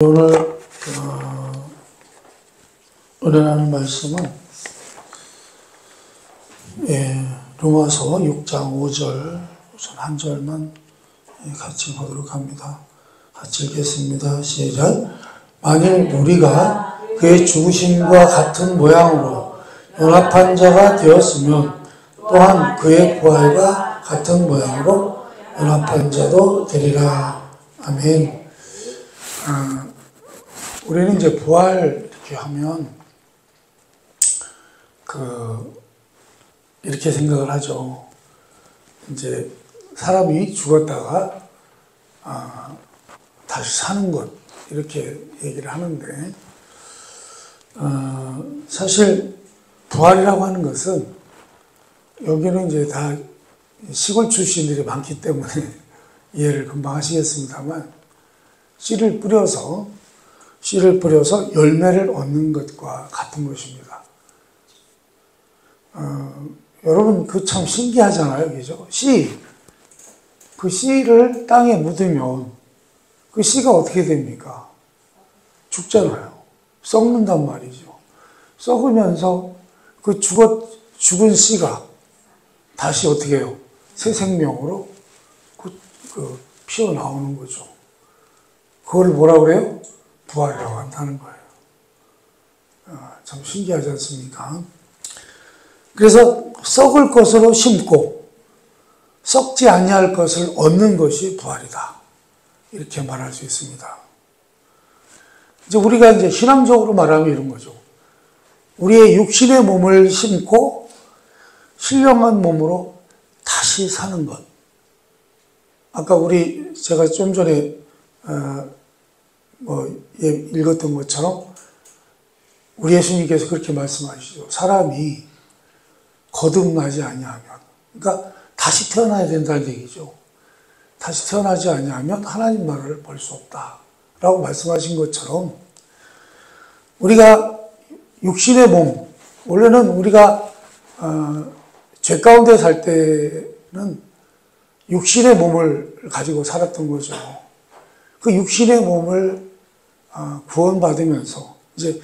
오늘 은혜라는 말씀은 로마서 6장 5절 우선 한 절만 같이 보도록 합니다. 같이 읽겠습니다. 시작. 만일 우리가 그의 죽으심과 같은 모양으로 연합한 자가 되었으면 또한 그의 부활과 같은 모양으로 연합한 자도 되리라. 아멘. 우리는 이제 부활 이렇게 하면 이렇게 생각을 하죠. 이제 사람이 죽었다가 다시 사는 것 이렇게 얘기를 하는데 사실 부활이라고 하는 것은 여기는 이제 다 시골 출신들이 많기 때문에 이해를 금방 하시겠습니다만 씨를 뿌려서 열매를 얻는 것과 같은 것입니다. 여러분, 참 신기하잖아요. 그죠? 그 씨를 땅에 묻으면 그 씨가 어떻게 됩니까? 죽잖아요. 썩는단 말이죠. 썩으면서 그 죽은 씨가 다시 어떻게 해요? 새 생명으로 피어나오는 거죠. 그걸 뭐라고 그래요? 부활이라고 한다는 거예요. 참 신기하지 않습니까? 그래서 썩을 것으로 심고 썩지 아니할 것을 얻는 것이 부활이다. 이렇게 말할 수 있습니다. 이제 우리가 이제 신앙적으로 말하면 이런 거죠. 우리의 육신의 몸을 심고 신령한 몸으로 다시 사는 것. 아까 제가 좀 전에 읽었던 것처럼 우리 예수님께서 그렇게 말씀하시죠. 사람이 거듭나지 아니하면, 그러니까 다시 태어나야 된다는 얘기죠. 다시 태어나지 아니하면 하나님 나라를 볼 수 없다라고 말씀하신 것처럼 우리가 육신의 몸, 원래는 우리가 죄 가운데 살 때는 육신의 몸을 가지고 살았던 거죠. 그 육신의 몸을 구원받으면서 이제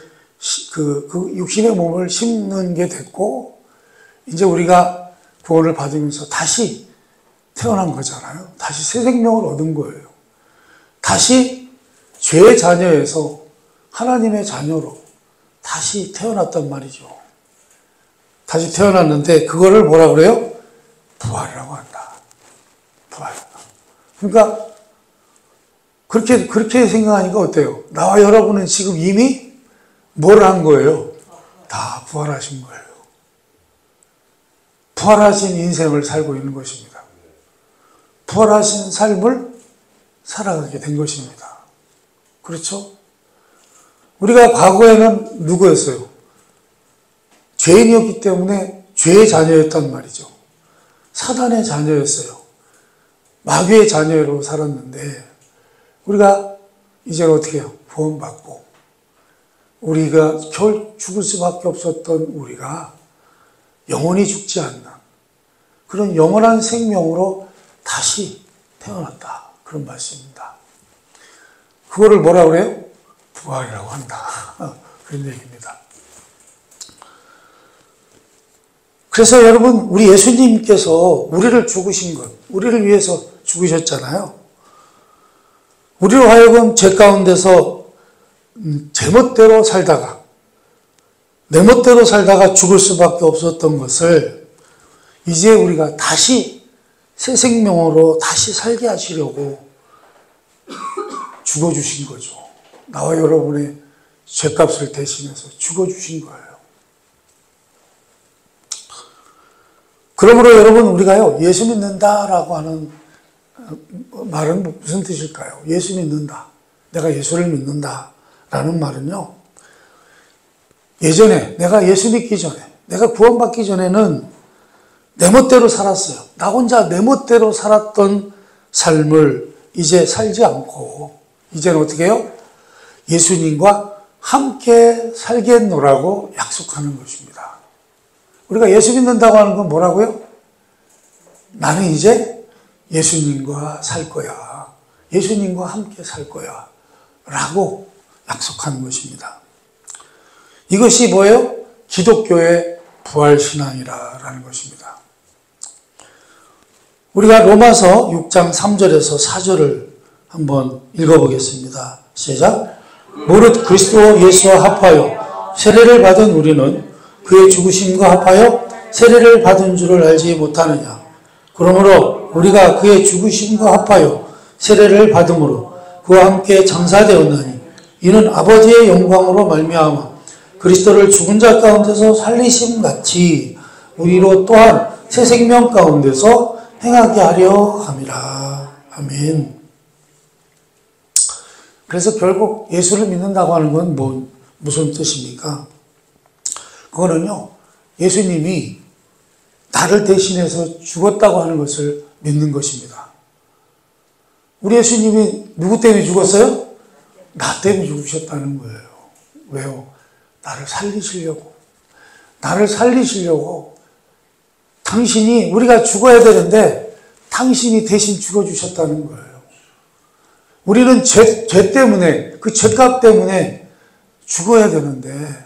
그 육신의 몸을 심는 게 됐고 이제 우리가 구원을 받으면서 다시 태어난 거잖아요. 다시 새 생명을 얻은 거예요. 다시 죄의 자녀에서 하나님의 자녀로 다시 태어났단 말이죠. 다시 태어났는데 그거를 뭐라 그래요? 부활이라고 한다. 부활. 그러니까 그렇게 생각하니까 어때요? 나와 여러분은 지금 이미 뭘 한 거예요? 다 부활하신 거예요. 부활하신 인생을 살고 있는 것입니다. 부활하신 삶을 살아가게 된 것입니다. 그렇죠? 우리가 과거에는 누구였어요? 죄인이었기 때문에 죄의 자녀였단 말이죠. 사단의 자녀였어요. 마귀의 자녀로 살았는데 우리가 이제는 어떻게 해요? 구원받고 우리가 죽을 수밖에 없었던 우리가 영원히 죽지 않는 그런 영원한 생명으로 다시 태어났다. 그런 말씀입니다. 그거를 뭐라 그래요? 부활이라고 한다. 그런 얘기입니다. 그래서 여러분, 우리 예수님께서 우리를 죽으신 것, 우리를 위해서 죽으셨잖아요. 우리로 하여금 죄 가운데서 제멋대로 살다가 내 멋대로 살다가 죽을 수밖에 없었던 것을 이제 우리가 다시 새 생명으로 다시 살게 하시려고 죽어주신 거죠. 나와 여러분의 죄값을 대신해서 죽어주신 거예요. 그러므로 여러분 우리가요 예수 믿는다라고 하는 말은 무슨 뜻일까요? 예수 믿는다. 내가 예수를 믿는다라는 말은요. 예전에 내가 예수 믿기 전에 내가 구원받기 전에는 내 멋대로 살았어요. 나 혼자 내 멋대로 살았던 삶을 이제 살지 않고 이제는 어떻게 해요? 예수님과 함께 살겠노라고 약속하는 것입니다. 우리가 예수 믿는다고 하는 건 뭐라고요? 나는 이제 예수님과 살 거야. 예수님과 함께 살 거야. 라고 약속한 것입니다. 이것이 뭐예요? 기독교의 부활신앙이라는 것입니다. 우리가 로마서 6장 3절에서 4절을 한번 읽어보겠습니다. 시작. 무릇 그리스도 예수와 합하여 세례를 받은 우리는 그의 죽으심과 합하여 세례를 받은 줄을 알지 못하느냐. 그러므로 우리가 그의 죽으심과 합하여 세례를 받음으로 그와 함께 장사되었나니 이는 아버지의 영광으로 말미암아 그리스도를 죽은 자 가운데서 살리심 같이 우리로 또한 새 생명 가운데서 행하게 하려 함이라. 아멘. 그래서 결국 예수를 믿는다고 하는 건 무슨 뜻입니까? 그거는요, 예수님이 나를 대신해서 죽었다고 하는 것을 믿는 것입니다. 우리 예수님이 누구 때문에 죽었어요? 나 때문에 죽으셨다는 거예요. 왜요? 나를 살리시려고. 나를 살리시려고. 당신이, 우리가 죽어야 되는데 당신이 대신 죽어주셨다는 거예요. 우리는 죄 때문에, 그 죄값 때문에 죽어야 되는데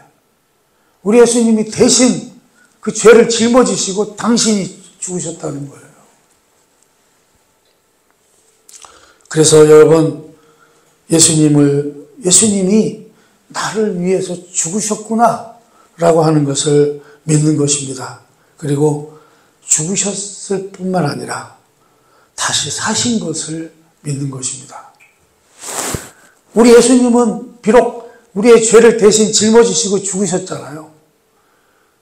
우리 예수님이 대신 그 죄를 짊어지시고 당신이 죽으셨다는 거예요. 그래서 여러분, 예수님이 나를 위해서 죽으셨구나 라고 하는 것을 믿는 것입니다. 그리고 죽으셨을 뿐만 아니라 다시 사신 것을 믿는 것입니다. 우리 예수님은 비록 우리의 죄를 대신 짊어지시고 죽으셨잖아요.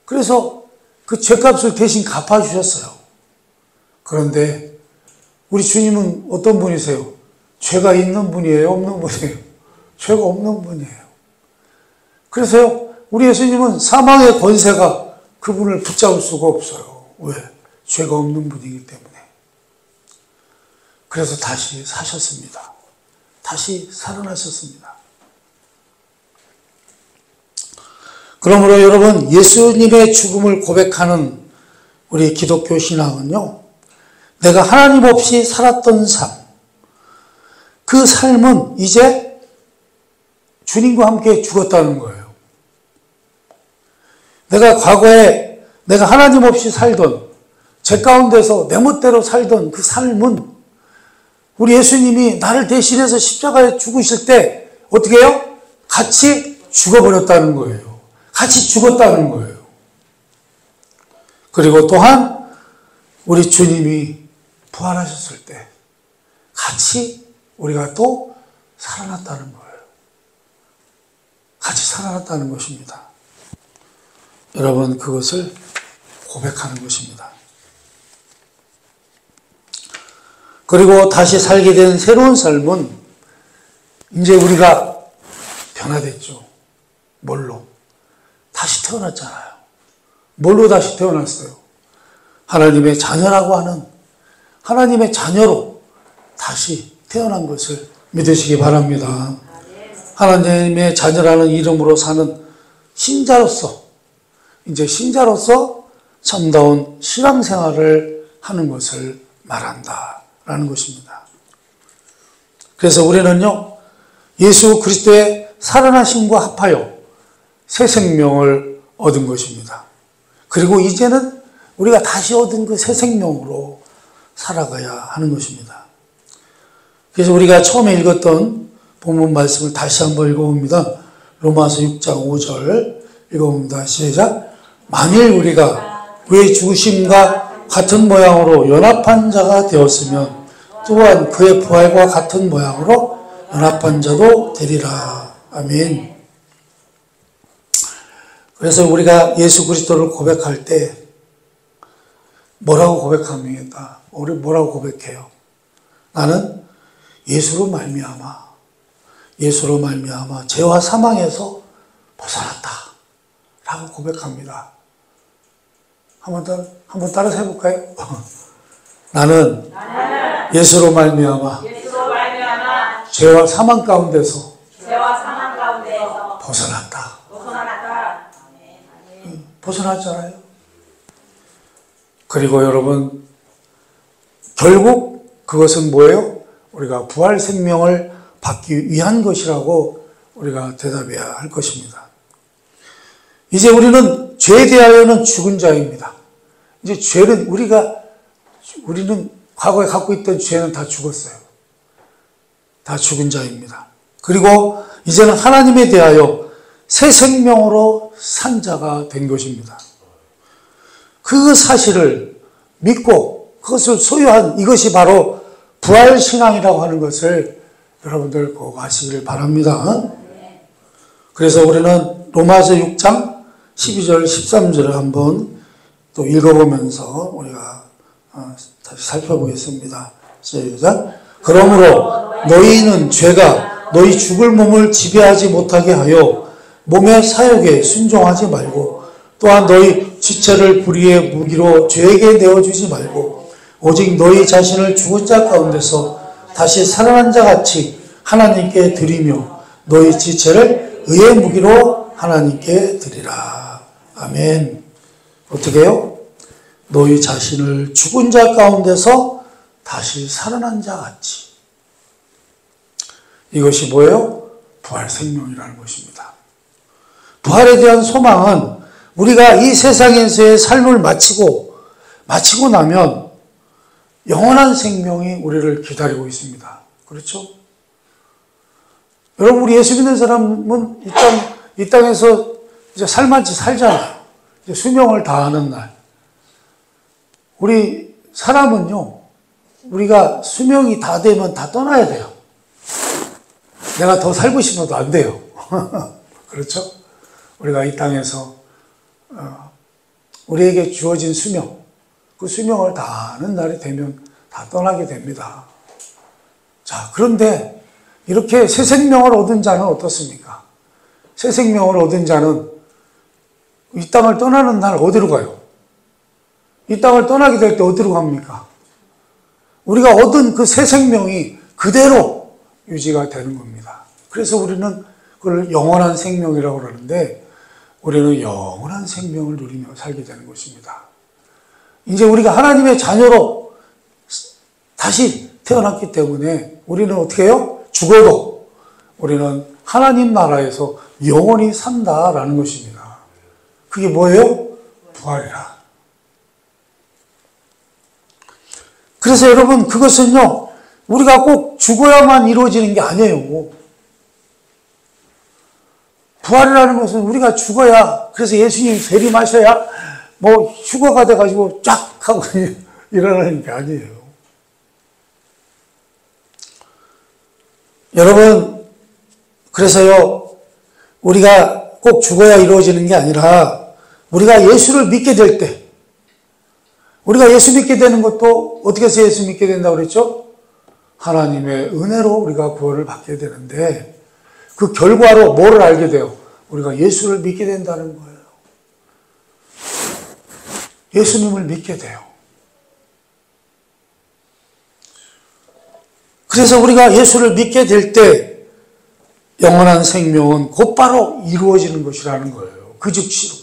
그래서 그 죄값을 대신 갚아주셨어요. 그런데 우리 주님은 어떤 분이세요? 죄가 있는 분이에요? 없는 분이에요? 죄가 없는 분이에요. 그래서요, 우리 예수님은 사망의 권세가 그분을 붙잡을 수가 없어요. 왜? 죄가 없는 분이기 때문에. 그래서 다시 사셨습니다. 다시 살아나셨습니다. 그러므로 여러분, 예수님의 죽음을 고백하는 우리 기독교 신앙은요, 내가 하나님 없이 살았던 삶, 그 삶은 이제 주님과 함께 죽었다는 거예요. 내가 과거에 내가 하나님 없이 살던, 죄 가운데서 내 멋대로 살던 그 삶은 우리 예수님이 나를 대신해서 십자가에 죽으실 때 어떻게 해요? 같이 죽어버렸다는 거예요. 같이 죽었다는 거예요. 그리고 또한 우리 주님이 부활하셨을 때 같이 우리가 또 살아났다는 거예요. 같이 살아났다는 것입니다. 여러분, 그것을 고백하는 것입니다. 그리고 다시 살게 된 새로운 삶은 이제 우리가 변화됐죠. 뭘로? 다시 태어났잖아요. 뭘로 다시 태어났어요? 하나님의 자녀라고 하는 하나님의 자녀로 다시 태어난 것을 믿으시기 바랍니다. 하나님의 자녀라는 이름으로 사는 신자로서, 이제 신자로서 참다운 신앙생활을 하는 것을 말한다라는 것입니다. 그래서 우리는요, 예수 그리스도의 살아나심과 합하여 새 생명을 얻은 것입니다. 그리고 이제는 우리가 다시 얻은 그 새 생명으로 살아가야 하는 것입니다. 그래서 우리가 처음에 읽었던 본문 말씀을 다시 한번 읽어봅니다. 로마서 6장 5절 읽어봅니다. 시작. 만일 우리가 그의 죽으심과 같은 모양으로 연합한 자가 되었으면 또한 그의 부활과 같은 모양으로 연합한 자도 되리라. 아멘. 그래서 우리가 예수 그리스도를 고백할 때 뭐라고 고백합니까? 우리 뭐라고 고백해요? 나는 예수로 말미암아 죄와 사망에서 벗어났다 라고 고백합니다. 한번 따라서 해볼까요? 나는 예수로 말미암아 죄와 사망 가운데서 벗어났다. 벗어났잖아요. 그리고 여러분, 결국 그것은 뭐예요? 우리가 부활 생명을 받기 위한 것이라고 우리가 대답해야 할 것입니다. 이제 우리는 죄에 대하여는 죽은 자입니다. 이제 죄는 우리는 과거에 갖고 있던 죄는 다 죽었어요. 다 죽은 자입니다. 그리고 이제는 하나님에 대하여 새 생명으로 산 자가 된 것입니다. 그 사실을 믿고 그것을 소유한 이것이 바로 부활신앙이라고 하는 것을 여러분들 꼭 아시기를 바랍니다. 그래서 우리는 로마서 6장 12절 13절을 한번 또 읽어보면서 우리가 다시 살펴보겠습니다. 시작. 그러므로 너희는 죄가 너희 죽을 몸을 지배하지 못하게 하여 몸의 사욕에 순종하지 말고 또한 너희 지체를 불의의 무기로 죄에게 내어주지 말고 오직 너희 자신을 죽은 자 가운데서 다시 살아난 자 같이 하나님께 드리며 너희 지체를 의의 무기로 하나님께 드리라. 아멘. 어떻게 해요? 너희 자신을 죽은 자 가운데서 다시 살아난 자 같이. 이것이 뭐예요? 부활 생명이라는 것입니다. 부활에 대한 소망은 우리가 이 세상에서의 삶을 마치고 나면 영원한 생명이 우리를 기다리고 있습니다. 그렇죠? 여러분, 우리 예수 믿는 사람은 이 땅에서 이제 살만치 살잖아요. 이제 수명을 다하는 날. 우리 사람은요, 우리가 수명이 다 되면 다 떠나야 돼요. 내가 더 살고 싶어도 안 돼요. 그렇죠? 우리가 이 땅에서 우리에게 주어진 수명, 그 수명을 다하는 날이 되면 다 떠나게 됩니다. 자, 그런데 이렇게 새 생명을 얻은 자는 어떻습니까? 새 생명을 얻은 자는 이 땅을 떠나는 날 어디로 가요? 이 땅을 떠나게 될 때 어디로 갑니까? 우리가 얻은 그 새 생명이 그대로 유지가 되는 겁니다. 그래서 우리는 그걸 영원한 생명이라고 그러는데 우리는 영원한 생명을 누리며 살게 되는 것입니다. 이제 우리가 하나님의 자녀로 다시 태어났기 때문에 우리는 어떻게 해요? 죽어도 우리는 하나님 나라에서 영원히 산다라는 것입니다. 그게 뭐예요? 부활이라. 그래서 여러분, 그것은요, 우리가 꼭 죽어야만 이루어지는 게 아니에요. 부활이라는 것은 우리가 죽어야, 그래서 예수님 재림하셔야 뭐 휴거가 돼가지고 쫙 하고 일어나는 게 아니에요. 여러분, 그래서요, 우리가 꼭 죽어야 이루어지는 게 아니라 우리가 예수를 믿게 될 때, 우리가 예수 믿게 되는 것도 어떻게 해서 예수 믿게 된다고 그랬죠? 하나님의 은혜로 우리가 구원을 받게 되는데 그 결과로 뭐를 알게 돼요? 우리가 예수를 믿게 된다는 거예요. 예수님을 믿게 돼요. 그래서 우리가 예수를 믿게 될 때 영원한 생명은 곧바로 이루어지는 것이라는 거예요. 그 즉시로.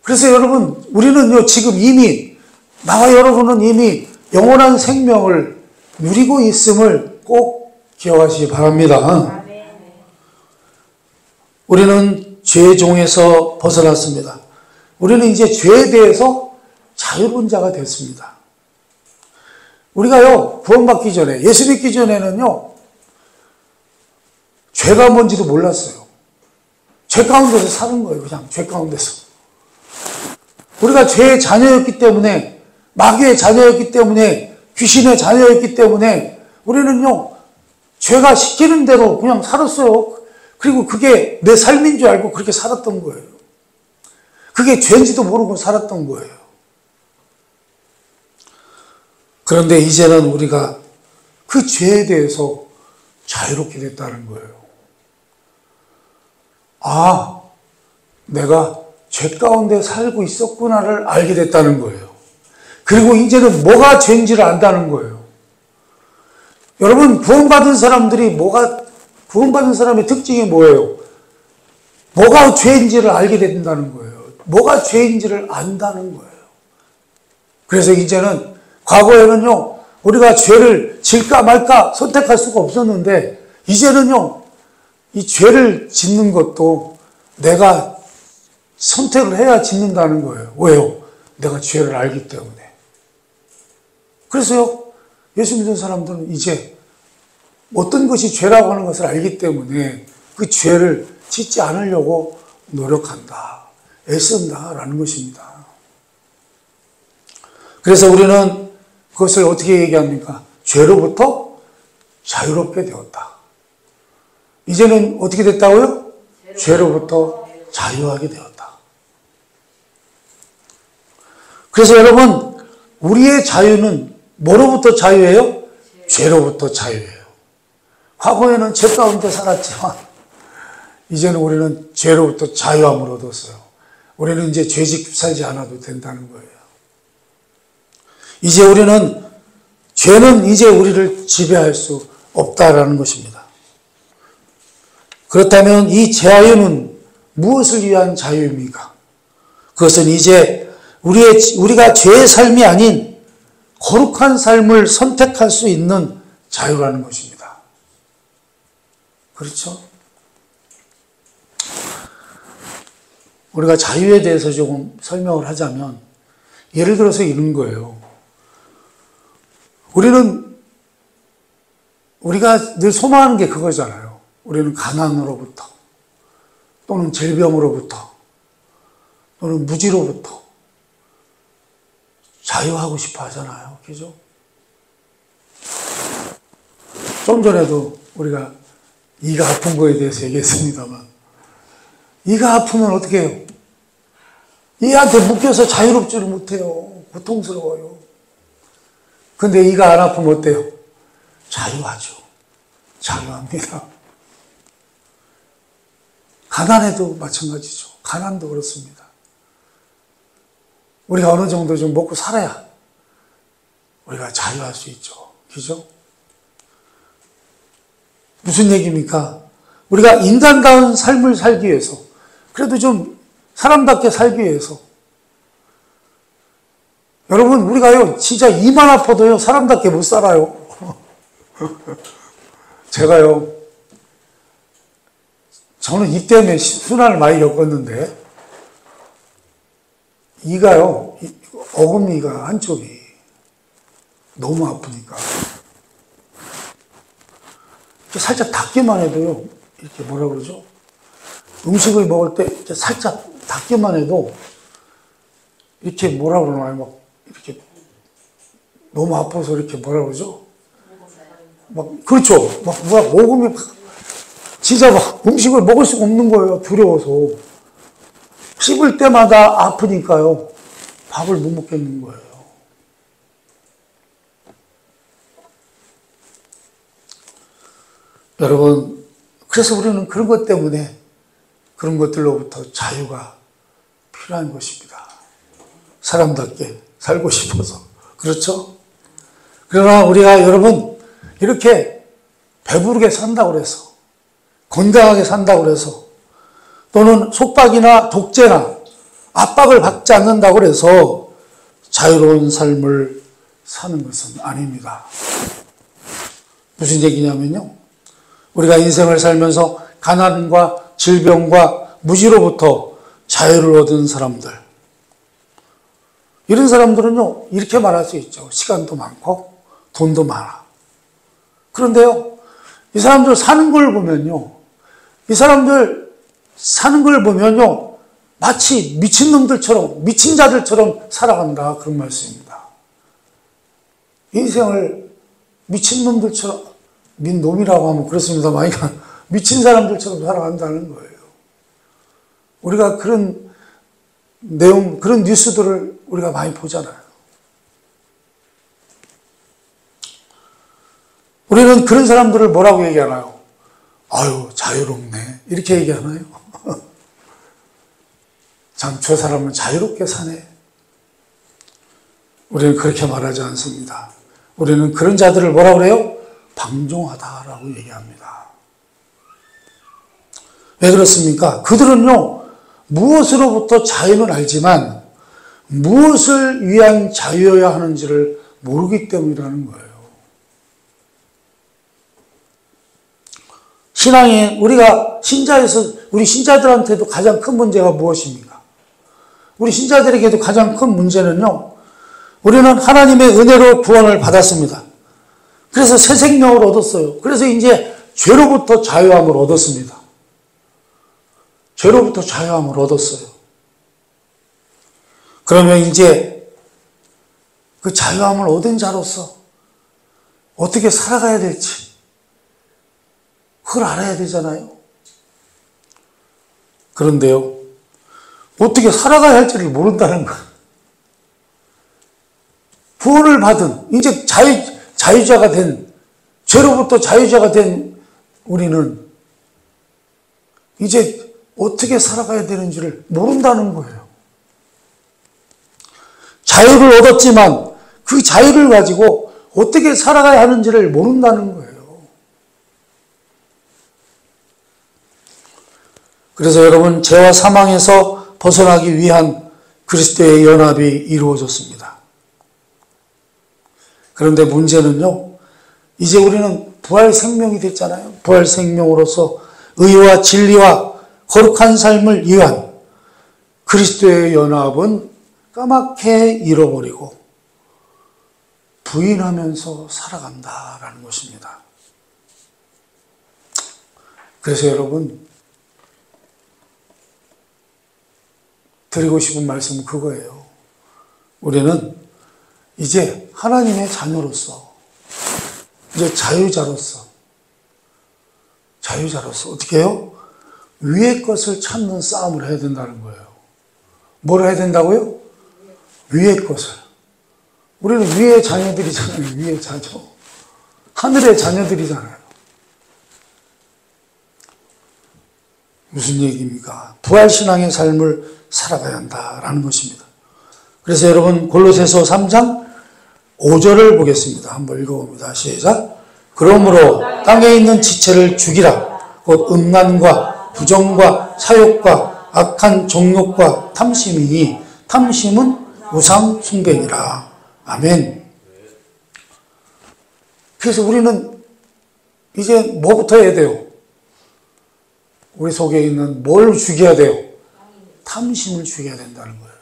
그래서 여러분, 우리는요, 지금 이미, 나와 여러분은 이미 영원한 생명을 누리고 있음을 꼭 기억하시기 바랍니다. 우리는 죄의 종에서 벗어났습니다. 우리는 이제 죄에 대해서 자유로운 자가 됐습니다. 우리가요, 구원받기 전에, 예수 믿기 전에는요, 죄가 뭔지도 몰랐어요. 죄 가운데서 사는 거예요. 그냥 죄 가운데서. 우리가 죄의 자녀였기 때문에, 마귀의 자녀였기 때문에, 귀신의 자녀였기 때문에 우리는요, 죄가 시키는 대로 그냥 살았어요. 그리고 그게 내 삶인 줄 알고 그렇게 살았던 거예요. 그게 죄인지도 모르고 살았던 거예요. 그런데 이제는 우리가 그 죄에 대해서 자유롭게 됐다는 거예요. 아, 내가 죄 가운데 살고 있었구나를 알게 됐다는 거예요. 그리고 이제는 뭐가 죄인지를 안다는 거예요. 여러분, 구원받은 사람의 특징이 뭐예요? 뭐가 죄인지를 알게 된다는 거예요. 뭐가 죄인지를 안다는 거예요. 그래서 이제는, 과거에는요, 우리가 죄를 질까 말까 선택할 수가 없었는데, 이제는요, 이 죄를 짓는 것도 내가 선택을 해야 짓는다는 거예요. 왜요? 내가 죄를 알기 때문에. 그래서요, 예수 믿는 사람들은 이제 어떤 것이 죄라고 하는 것을 알기 때문에 그 죄를 짓지 않으려고 노력한다, 애쓴다라는 것입니다. 그래서 우리는 그것을 어떻게 얘기합니까? 죄로부터 자유롭게 되었다. 이제는 어떻게 됐다고요? 죄로부터 자유하게 되었다. 그래서 여러분, 우리의 자유는 뭐로부터 자유예요? 죄로부터 자유예요. 과거에는 죄 가운데 살았지만 이제는 우리는 죄로부터 자유함을 얻었어요. 우리는 이제 죄짓고 살지 않아도 된다는 거예요. 이제 우리는 죄는 이제 우리를 지배할 수 없다라는 것입니다. 그렇다면 이 자유는 무엇을 위한 자유입니까? 그것은 이제 우리가 죄의 삶이 아닌 거룩한 삶을 선택할 수 있는 자유라는 것입니다. 그렇죠? 우리가 자유에 대해서 조금 설명을 하자면, 예를 들어서 이런 거예요. 우리가 늘 소망하는 게 그거잖아요. 우리는 가난으로부터, 또는 질병으로부터, 또는 무지로부터 자유하고 싶어 하잖아요. 그죠? 좀 전에도 우리가 이가 아픈 거에 대해서 얘기했습니다만, 이가 아프면 어떻게 해요? 이한테 묶여서 자유롭지를 못해요. 고통스러워요. 근데 이가 안 아프면 어때요? 자유하죠. 자유합니다. 가난해도 마찬가지죠. 가난도 그렇습니다. 우리가 어느 정도 좀 먹고 살아야 우리가 자유할 수 있죠. 그죠? 무슨 얘기입니까? 우리가 인간다운 삶을 살기 위해서, 그래도 좀 사람답게 살기 위해서, 여러분, 우리가요, 진짜 이만 아파도요, 사람답게 못 살아요. 저는 이 때문에 순환을 많이 겪었는데, 이가요, 어금니가 한쪽이 너무 아프니까, 살짝 닿기만 해도요, 이렇게 뭐라 그러죠? 음식을 먹을 때 이렇게 살짝 닿기만 해도, 이렇게 뭐라 그러나요? 막, 이렇게, 너무 아파서 이렇게 뭐라 그러죠? 그렇죠. 모금이, 진짜 음식을 먹을 수가 없는 거예요. 두려워서. 씹을 때마다 아프니까요. 밥을 못 먹겠는 거예요. 여러분, 그래서 우리는 그런 것 때문에 그런 것들로부터 자유가 필요한 것입니다. 사람답게 살고 싶어서. 그렇죠? 그러나 우리가 여러분, 이렇게 배부르게 산다고 그래서, 건강하게 산다고 그래서, 또는 속박이나 독재나 압박을 받지 않는다고 그래서 자유로운 삶을 사는 것은 아닙니다. 무슨 얘기냐면요, 우리가 인생을 살면서 가난과 질병과 무지로부터 자유를 얻은 사람들, 이런 사람들은요, 이렇게 말할 수 있죠. 시간도 많고 돈도 많아. 그런데요, 이 사람들 사는 걸 보면요, 마치 미친놈들처럼, 미친 자들처럼 살아간다, 그런 말씀입니다. 인생을 미친놈들처럼, 놈이라고 하면 그렇습니다만, 미친 사람들처럼 살아간다는 거예요. 우리가 그런 내용, 그런 뉴스들을 우리가 많이 보잖아요. 우리는 그런 사람들을 뭐라고 얘기하나요? 아유, 자유롭네. 이렇게 얘기하나요? 참, 저 사람은 자유롭게 사네. 우리는 그렇게 말하지 않습니다. 우리는 그런 자들을 뭐라고 그래요? 방종하다라고 얘기합니다. 왜 그렇습니까? 그들은요, 무엇으로부터 자유는 알지만 무엇을 위한 자유여야 하는지를 모르기 때문이라는 거예요. 신앙에 우리가 신자에서 우리 신자들한테도 가장 큰 문제가 무엇입니까? 우리 신자들에게도 가장 큰 문제는요. 우리는 하나님의 은혜로 구원을 받았습니다. 그래서 새 생명을 얻었어요. 그래서 이제 죄로부터 자유함을 얻었습니다. 죄로부터 자유함을 얻었어요. 그러면 이제 그 자유함을 얻은 자로서 어떻게 살아가야 될지 그걸 알아야 되잖아요. 그런데요, 어떻게 살아가야 할지를 모른다는 거예요. 구원을 받은, 이제 자유자가 된, 죄로부터 자유자가 된 우리는 이제 어떻게 살아가야 되는지를 모른다는 거예요. 자유를 얻었지만 그 자유를 가지고 어떻게 살아가야 하는지를 모른다는 거예요. 그래서 여러분, 죄와 사망에서 벗어나기 위한 그리스도의 연합이 이루어졌습니다. 그런데 문제는요, 이제 우리는 부활 생명이 됐잖아요. 부활 생명으로서 의와 진리와 거룩한 삶을 위한 그리스도의 연합은 까맣게 잃어버리고 부인하면서 살아간다라는 것입니다. 그래서 여러분, 드리고 싶은 말씀은 그거예요. 우리는 이제 하나님의 자녀로서, 이제 자유자로서 어떻게 해요? 위의 것을 찾는 싸움을 해야 된다는 거예요. 뭘 해야 된다고요? 위의 것을. 우리는 위의 자녀들이잖아요. 위의 자녀. 하늘의 자녀들이잖아요. 무슨 얘기입니까? 부활신앙의 삶을 살아가야 한다라는 것입니다. 그래서 여러분, 골로새서 3장 5절을 보겠습니다. 한번 읽어봅니다. 시작. 그러므로 땅에 있는 지체를 죽이라. 곧 음란과 부정과 사욕과 악한 정욕과 탐심이니 탐심은 우상 숭배니라. 아멘. 그래서 우리는 이제 뭐부터 해야 돼요? 우리 속에 있는 뭘 죽여야 돼요? 탐심을 죽여야 된다는 거예요.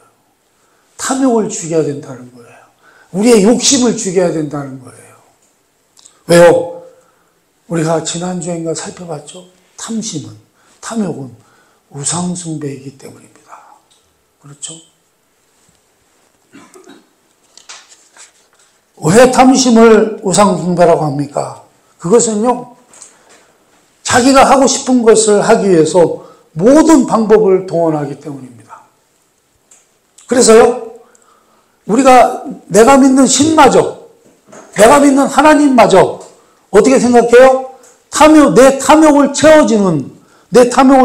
탐욕을 죽여야 된다는 거예요. 우리의 욕심을 죽여야 된다는 거예요. 왜요? 우리가 지난주인가 살펴봤죠? 탐욕은 우상숭배이기 때문입니다. 그렇죠? 왜 탐심을 우상숭배라고 합니까? 그것은요, 자기가 하고 싶은 것을 하기 위해서 모든 방법을 동원하기 때문입니다. 그래서요, 내가 믿는 신마저, 내가 믿는 하나님마저 어떻게 생각해요? 내 탐욕을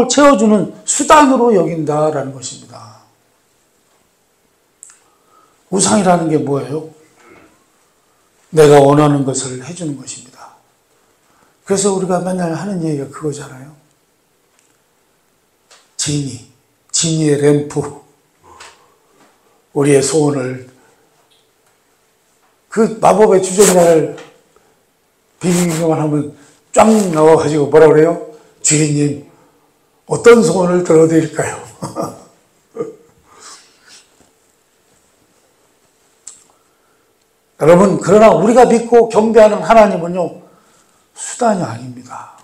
채워주는 수단으로 여긴다라는 것입니다. 우상이라는 게 뭐예요? 내가 원하는 것을 해주는 것입니다. 그래서 우리가 맨날 하는 얘기가 그거잖아요. 지니의 램프, 우리의 소원을, 그 마법의 주전자를 빙빙만 하면 쫙 나와가지고 뭐라 그래요? 주인님, 어떤 소원을 들어드릴까요? 여러분, 그러나 우리가 믿고 경배하는 하나님은요, 수단이 아닙니다.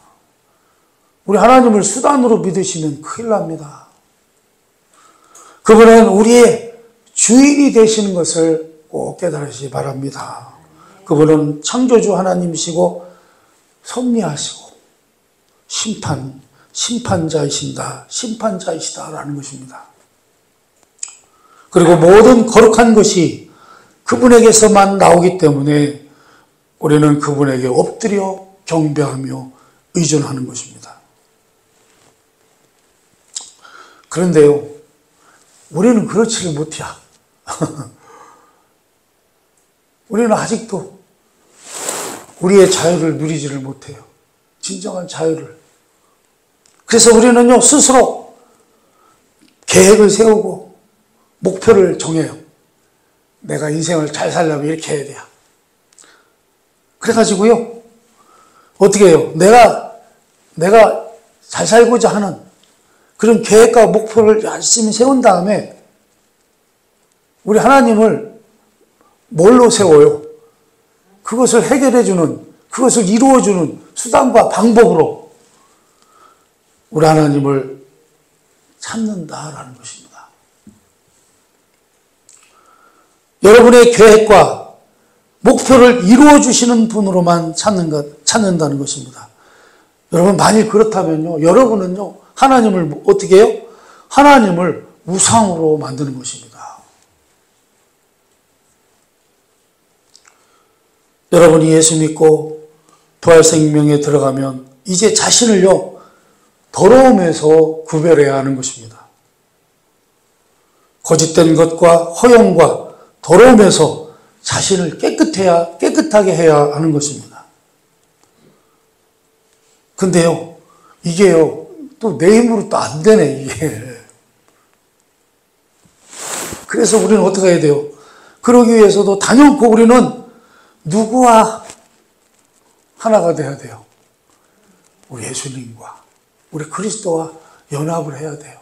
우리 하나님을 수단으로 믿으시면 큰일 납니다. 그분은 우리의 주인이 되시는 것을 꼭 깨달으시기 바랍니다. 그분은 창조주 하나님이시고 섭리하시고 심판자이시다라는 것입니다. 그리고 모든 거룩한 것이 그분에게서만 나오기 때문에 우리는 그분에게 엎드려 경배하며 의존하는 것입니다. 그런데요, 우리는 그렇지를 못해요. 우리는 아직도 우리의 자유를 누리지를 못해요. 진정한 자유를. 그래서 우리는요, 스스로 계획을 세우고 목표를 정해요. 내가 인생을 잘 살려면 이렇게 해야 돼요. 그래가지고요, 어떻게 해요? 내가 내가 잘 살고자 하는 그런 계획과 목표를 열심히 세운 다음에 우리 하나님을 뭘로 세워요? 그것을 해결해주는, 그것을 이루어주는 수단과 방법으로 우리 하나님을 찾는다라는 것입니다. 여러분의 계획과 목표를 이루어주시는 분으로만 찾는다는 것입니다. 여러분, 만일 그렇다면요, 여러분은요, 하나님을 어떻게 해요? 하나님을 우상으로 만드는 것입니다. 여러분이 예수 믿고 부활생명에 들어가면 이제 자신을요, 더러움에서 구별해야 하는 것입니다. 거짓된 것과 허영과 더러움에서 자신을 깨끗하게 해야 하는 것입니다. 근데요, 이게요, 또 내 힘으로 또 안 되네, 이게. 그래서 우리는 어떻게 해야 돼요? 그러기 위해서도 단연코 우리는 누구와 하나가 돼야 돼요? 우리 예수님과, 우리 그리스도와 연합을 해야 돼요.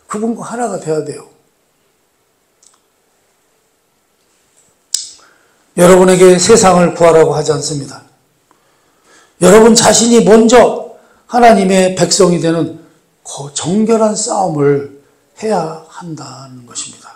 그분과 하나가 돼야 돼요. 여러분에게 세상을 구하라고 하지 않습니다. 여러분 자신이 먼저 하나님의 백성이 되는 정결한 싸움을 해야 한다는 것입니다.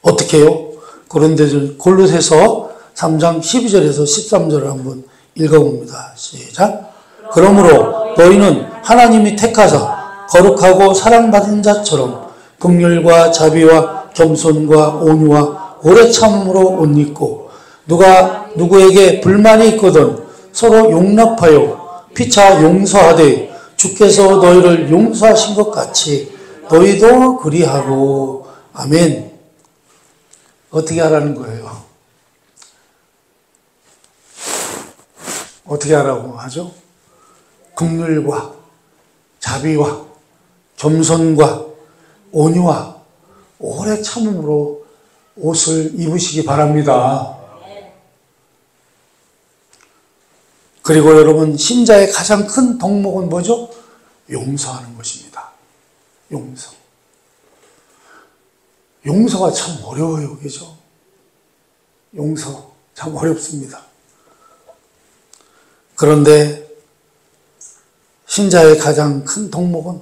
어떻게 해요? 골로새서 3장 12절에서 13절을 한번 읽어봅니다. 시작. 그러므로 너희는 하나님이 택하사 거룩하고 사랑받은 자처럼 긍휼과 자비와 겸손과 온유와 오래 참음으로 옷 입고 누가 누구에게 불만이 있거든 서로 용납하여 피차 용서하되 주께서 너희를 용서하신 것 같이 너희도 그리하고. 아멘. 어떻게 하라는 거예요? 어떻게 하라고 하죠? 긍휼과 자비와 겸손과 온유와 오래 참음으로 옷을 입으시기 바랍니다. 그리고 여러분, 신자의 가장 큰 덕목은 뭐죠? 용서하는 것입니다. 용서. 용서가 참 어려워요, 그죠? 용서 참 어렵습니다. 그런데 신자의 가장 큰 덕목은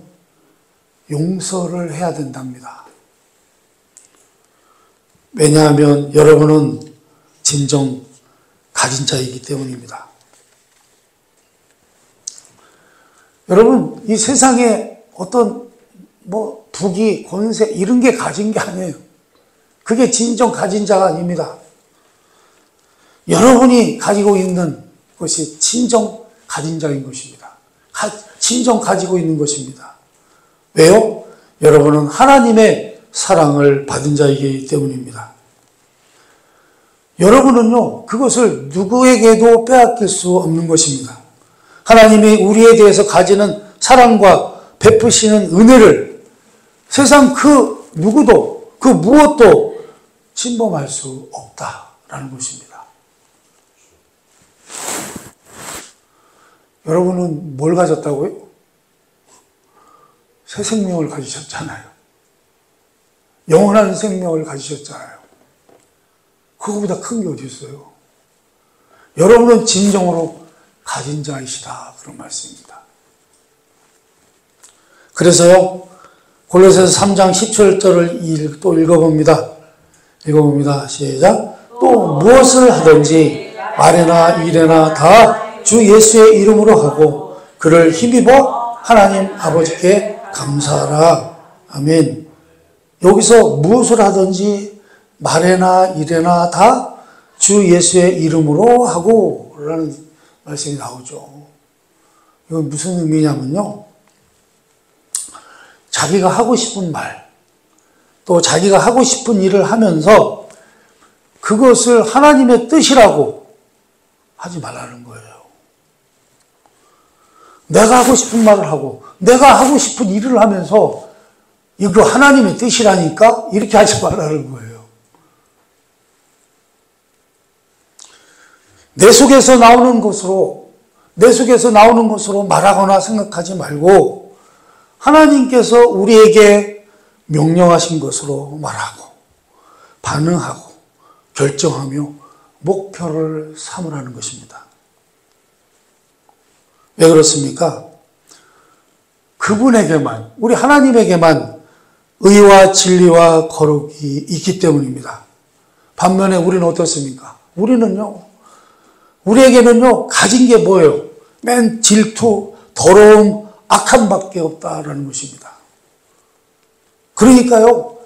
용서를 해야 된답니다. 왜냐하면 여러분은 진정 가진 자이기 때문입니다. 여러분, 이 세상에 어떤 부귀, 권세 이런 게 가진 게 아니에요. 그게 진정 가진 자가 아닙니다. 여러분이 가지고 있는 것이 진정 가진 자인 것입니다. 진정 가지고 있는 것입니다. 왜요? 여러분은 하나님의 사랑을 받은 자이기 때문입니다. 여러분은요, 그것을 누구에게도 빼앗길 수 없는 것입니다. 하나님이 우리에 대해서 가지는 사랑과 베푸시는 은혜를 세상 그 누구도, 그 무엇도 침범할 수 없다라는 것입니다. 여러분은 뭘 가졌다고요? 새 생명을 가지셨잖아요. 영원한 생명을 가지셨잖아요. 그거보다 큰 게 어디 있어요? 여러분은 진정으로 가진 자이시다, 그런 말씀입니다. 그래서요, 골로새서 3장 17절을 또 읽어봅니다. 시작. 또 무엇을 하든지 말이나 일이나 다 주 예수의 이름으로 하고 그를 힘입어 하나님 아버지께 감사하라. 아멘. 여기서 무엇을 하든지 말이나 일이나 다 주 예수의 이름으로 하고 라는 말씀이 나오죠. 이건 무슨 의미냐면요, 자기가 하고 싶은 말, 또 자기가 하고 싶은 일을 하면서 그것을 하나님의 뜻이라고 하지 말라는 거예요. 내가 하고 싶은 말을 하고 내가 하고 싶은 일을 하면서 이거 하나님의 뜻이라니까? 이렇게 하지 말라는 거예요. 내 속에서 나오는 것으로 내 속에서 나오는 것으로 말하거나 생각하지 말고 하나님께서 우리에게 명령하신 것으로 말하고 반응하고 결정하며 목표를 삼으라는 것입니다. 왜 그렇습니까? 그분에게만, 우리 하나님에게만 의와 진리와 거룩이 있기 때문입니다. 반면에 우리는 어떻습니까? 우리에게는요, 가진 게 뭐예요? 맨 질투, 더러움, 악함밖에 없다라는 것입니다. 그러니까요,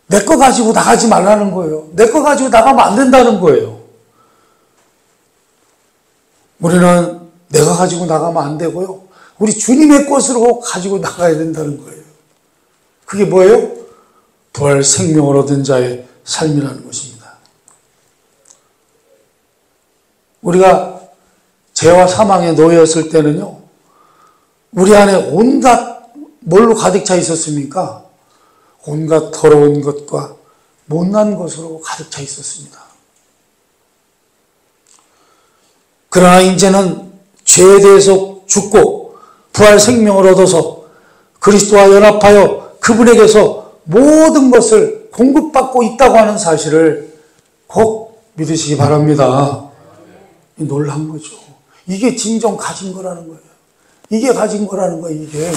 내 거 가지고 나가지 말라는 거예요. 내 거 가지고 나가면 안 된다는 거예요. 우리는 내가 가지고 나가면 안 되고요. 우리 주님의 것으로 가지고 나가야 된다는 거예요. 그게 뭐예요? 부활 생명을 얻은 자의 삶이라는 것입니다. 우리가 죄와 사망에 놓였을 때는요, 우리 안에 온갖 뭘로 가득 차 있었습니까? 온갖 더러운 것과 못난 것으로 가득 차 있었습니다. 그러나 이제는 죄에 대해서 죽고 부활 생명을 얻어서 그리스도와 연합하여 그분에게서 모든 것을 공급받고 있다고 하는 사실을 꼭 믿으시기 바랍니다. 놀란 거죠. 이게 진정 가진 거라는 거예요. 이게 가진 거라는 거예요, 이게.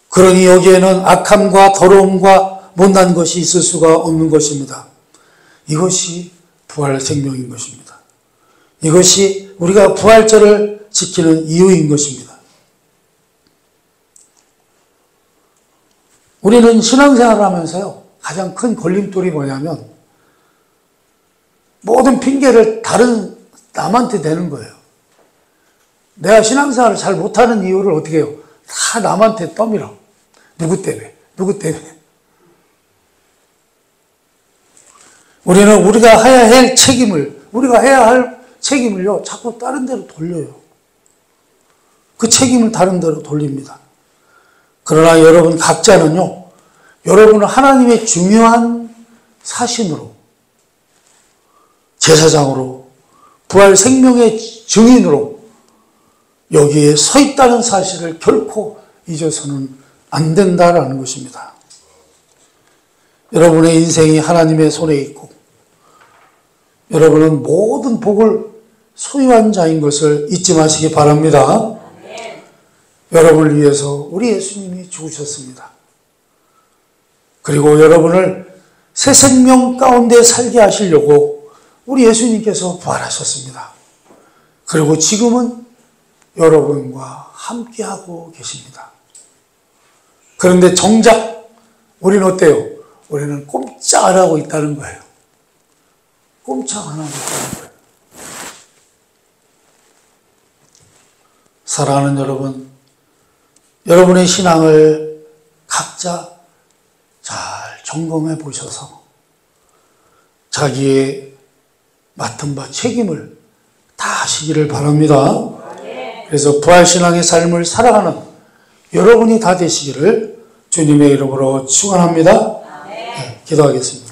그러니 여기에는 악함과 더러움과 못난 것이 있을 수가 없는 것입니다. 이것이 부활 생명인 것입니다. 이것이 우리가 부활절을 지키는 이유인 것입니다. 우리는 신앙생활을 하면서요, 가장 큰 걸림돌이 뭐냐면 모든 핑계를 다른 남한테 대는 거예요. 내가 신앙생활을 잘 못하는 이유를 어떻게 해요? 다 남한테 떠밀어. 누구 때문에? 누구 때문에? 우리는 우리가 해야 할 책임을요, 자꾸 다른 데로 돌려요. 그 책임을 다른 데로 돌립니다. 그러나 여러분 각자는요, 여러분은 하나님의 중요한 사신으로, 제사장으로, 부활 생명의 증인으로 여기에 서 있다는 사실을 결코 잊어서는 안 된다라는 것입니다. 여러분의 인생이 하나님의 손에 있고 여러분은 모든 복을 소유한 자인 것을 잊지 마시기 바랍니다. 여러분을 위해서 우리 예수님이 죽으셨습니다. 그리고 여러분을 새 생명 가운데 살게 하시려고 우리 예수님께서 부활하셨습니다. 그리고 지금은 여러분과 함께하고 계십니다. 그런데 정작 우리는 어때요? 우리는 꼼짝 안 하고 있다는 거예요. 꼼짝 안 하고 있다는 거예요. 사랑하는 여러분, 여러분의 신앙을 각자 잘 점검해 보셔서 자기의 맡은 바 책임을 다 하시기를 바랍니다. 그래서 부활신앙의 삶을 살아가는 여러분이 다 되시기를 주님의 이름으로 축원합니다. 네, 기도하겠습니다.